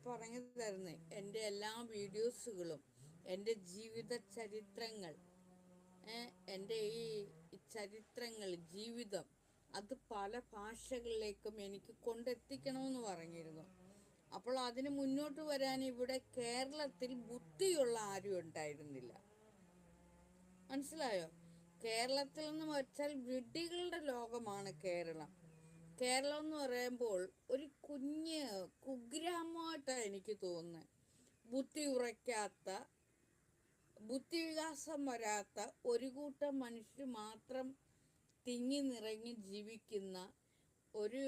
പറഞ്ഞു തരുന്നത് എൻ്റെ എല്ലാ വീഡിയോസുകളും, എൻ്റെ ജീവിത ചരിത്രങ്ങൾ, എൻ്റെ ഈ ചരിത്രങ്ങൾ, ജീവിതം, അത് പല ഭാഷകളിലേക്കും എനിക്ക് കൊണ്ടെത്തിക്കണമെന്ന് പറഞ്ഞിരുന്നു. അപ്പോൾ അതിന് മുന്നോട്ട് വരാൻ ഇവിടെ കേരളത്തിൽ ബുദ്ധിയുള്ള ആരും ഉണ്ടായിരുന്നില്ല. മനസ്സിലായോ? കേരളത്തിൽ എന്ന് വെച്ചാൽ വിഡ്ഢികളുടെ ലോകമാണ് കേരളം. കേരളം എന്ന് പറയുമ്പോൾ ഒരു കുഗ്രാമമായിട്ടാണ് എനിക്ക് തോന്നുന്നത്. ബുദ്ധിവികാസം വരാത്ത ഒരു കൂട്ടം മനുഷ്യർ മാത്രം തിങ്ങി നിറഞ്ഞ് ജീവിക്കുന്ന ഒരു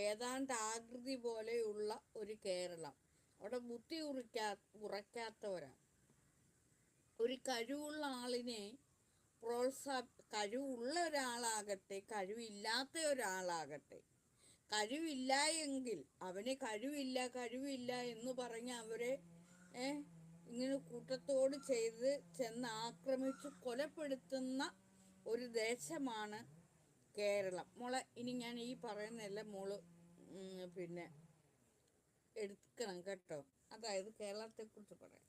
ഏതാണ്ട് ആകൃതി പോലെയുള്ള ഒരു കേരളം. അവിടെ ബുദ്ധി ഉറയ്ക്കാത്തവരാണ്. ഒരു കഴിവുള്ള ആളിനെ കഴിവുള്ള ഒരാളാകട്ടെ, കഴിവില്ലാത്ത ഒരാളാകട്ടെ, കഴിവില്ല എങ്കിൽ അവന് കഴിവില്ല എന്ന് പറഞ്ഞ് അവരെ ഇങ്ങനെ കൂട്ടത്തോട് ചെന്ന് ആക്രമിച്ച് കൊലപ്പെടുത്തുന്ന ഒരു ദേശമാണ് കേരളം. മോളെ, ഇനി ഞാൻ ഈ പറയുന്നതെല്ലാം മോള് പിന്നെ എടുക്കണം കേട്ടോ. അതായത് കേരളത്തെക്കുറിച്ച് പറയാം.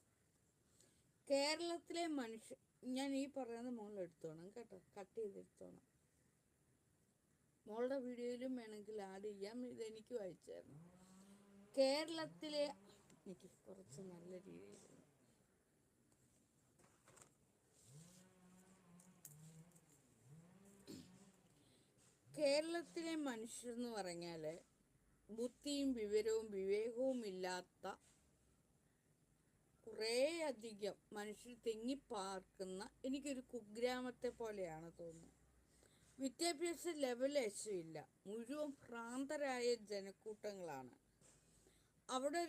കേരളത്തിലെ മനുഷ്യർ, ഞാൻ ഈ പറയുന്നത് മോൾ എടുത്തോണം കേട്ടോ, കട്ട് ചെയ്തെടുത്തോണം. മോളുടെ വീഡിയോയിലും വേണമെങ്കിൽ ആഡ് ചെയ്യാം. ഇതെനിക്ക് വായിച്ചു തരണം. കേരളത്തിലെ എനിക്ക് കുറച്ച് നല്ല രീതിയിൽ കേരളത്തിലെ മനുഷ്യരെന്ന് പറഞ്ഞാൽ ബുദ്ധിയും വിവേകവും ഇല്ലാത്ത കുറേയധികം മനുഷ്യർ തിങ്ങിപ്പാർക്കുന്ന എനിക്കൊരു കുഗ്രാമത്തെ പോലെയാണ് തോന്നുന്നത്. വിദ്യാഭ്യാസ ലെവലേശമില്ല, മുഴുവൻ ഭ്രാന്തരായ ജനക്കൂട്ടങ്ങളാണ്. അവിടെ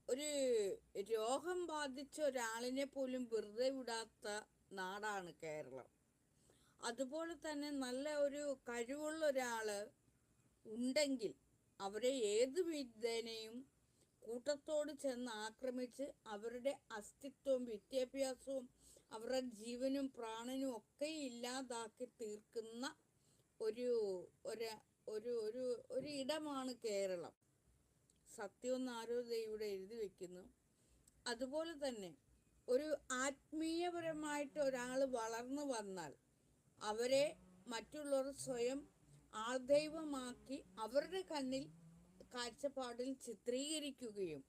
ഒരു രോഗം ബാധിച്ച ഒരാളിനെ പോലും വെറുതെ വിടാത്ത നാടാണ് കേരളം. അതുപോലെ തന്നെ നല്ല ഒരു കഴിവുള്ള ഒരാൾ ഉണ്ടെങ്കിൽ അവരെ ഏത് വിധേനയും കൂട്ടത്തോട് ചെന്ന് ആക്രമിച്ച് അവരുടെ അസ്തിത്വവും വിദ്യാഭ്യാസവും അവരുടെ ജീവനും പ്രാണനും ഒക്കെ ഇല്ലാതാക്കി തീർക്കുന്ന ഒരു ഇടമാണ് കേരളം. സത്യമെന്ന് ആരോ ഇവിടെ എഴുതി വെക്കുന്നു. അതുപോലെ തന്നെ ഒരു ആത്മീയപരമായിട്ട് ഒരാൾ വളർന്നു വന്നാൽ അവരെ മറ്റുള്ളവർ സ്വയം ആൾദൈവമാക്കി അവരുടെ കാഴ്ചപ്പാടിൽ ചിത്രീകരിക്കുകയും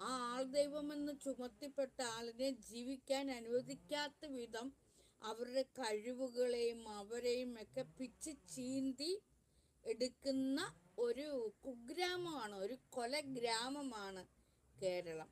ആ ആൾദൈവമെന്ന് ചുമത്തിപ്പെട്ട ആളിനെ ജീവിക്കാൻ അനുവദിക്കാത്ത വിധം അവരുടെ കഴിവുകളെയും അവരെയും ഒക്കെ പിച്ച് ചീന്തി എടുക്കുന്ന ഒരു കുഗ്രാമമാണ്, ഒരു കൊലഗ്രാമമാണ് കേരളം.